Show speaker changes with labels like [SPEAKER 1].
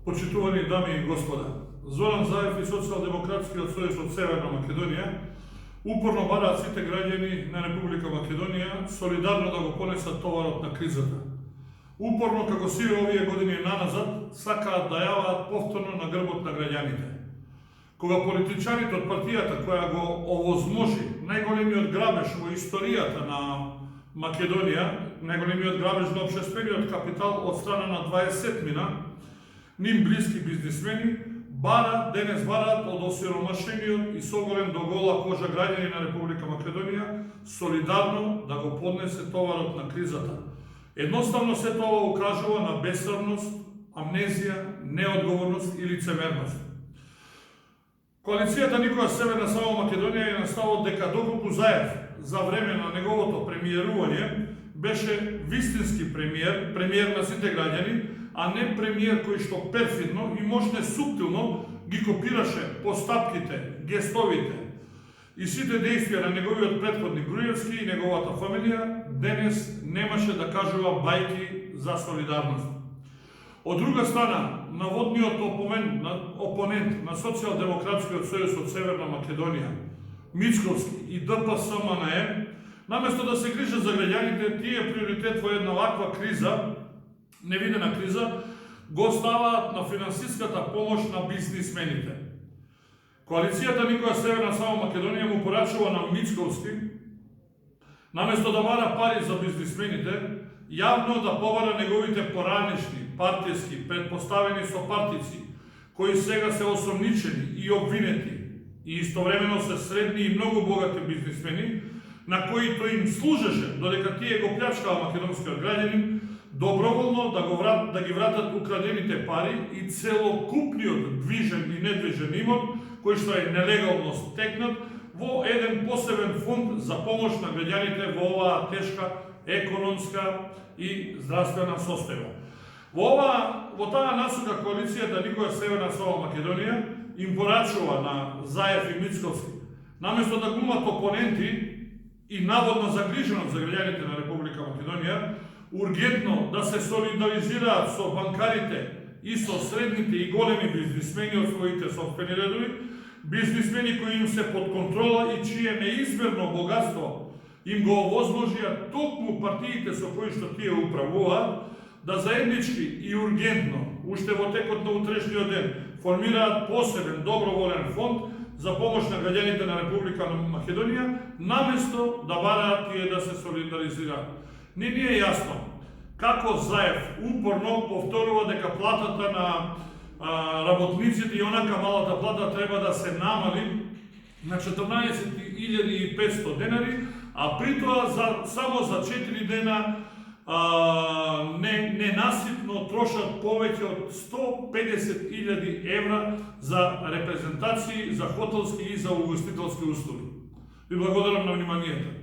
[SPEAKER 1] Почитувани дами и господа, Зоран Заев и Социјалдемократскиот сојуз од Северна Македонија упорно бараат сите граѓани на Република Македонија солидарно да го понесат товарот на кризата. Упорно, како сите овие години наназад, сакаат да јаваат повторно на грбот на граѓаните. Кога политичарите од партијата која го овозможи најголемиот грабеж во историјата на Македонија, најголемиот грабеж на општествениот капитал од страна на 20-мина, ним блиски бизнисмени, денес бараат од осиромашениот и соголем до гола кожа граѓани на Република Македонија солидарно да го поднесе товарот на кризата. Едноставно се тоа укажува на бесрамност, амнезија, неодговорност и лицемерност. Коалицијата Никоја Северна Само Македонија е на ставот дека доколку Заев за време на неговото премиерување беше вистински премиер на сите граѓани, а не премиер кој што перфидно и можне суптилно ги копираше постапките, гестовите и сите действија на неговиот претходник Груевски и неговата фамилија, денес немаше да кажува бајки за солидарност. Од друга страна, наводниот опонент на Социјалдемократскиот сојуз од Северна Македонија, Мицковски и ДПСМН, наместо да се грижат за граѓаните, тие приоритет во една ваква криза, невидена криза, го ставаат на финансиската помош на бизнисмените. Коалицијата Никоја Северна Само Македонија му порачува на Мицковски, наместо да бара пари за бизнисмените, јавно да побара неговите поранешни, партијски, предпоставени сопартици, кои сега се осомничени и обвинети, и истовремено се средни и многу богати бизнисмени, на кои тој им служеше, додека тие го плячкаа македонскиот граѓанин, доброволно да ги вратат украдените пари и целокупниот движен и недвижен имот, кој што е нелегално стекнат, во еден посебен фонд за помош на граѓаните во оваа тешка економска и здравствена состојба. Во таа насока коалицијата Никоја Северна Само Македонија им порачува на Заев и Мицковски, наместо да глумат опоненти и наводна загриженост за граѓаните на Република Македонија, ургентно да се солидаризираат со банкарите и со средните и големи бизнисмени од своите сопствени редови, бизнисмени кои им се под контрола и чие неизмерно богатство им го овозможија токму партиите со кои што тие управуваат, да заеднички и ургентно, уште во текот на утрешниот ден, формираат посебен доброволен фонд за помош на граѓаните на Република Македонија, наместо да бараат тие да се солидаризираат. Не ни е јасно како Заев упорно повторува дека платата на работниците и онака малата плата треба да се намали на 14.500 денари, а при тоа само за 4 дена ненаситно трошат повеќе од 150.000 евра за репрезентации, за хотелски и за угостителски услуги. Ви благодарам на вниманието.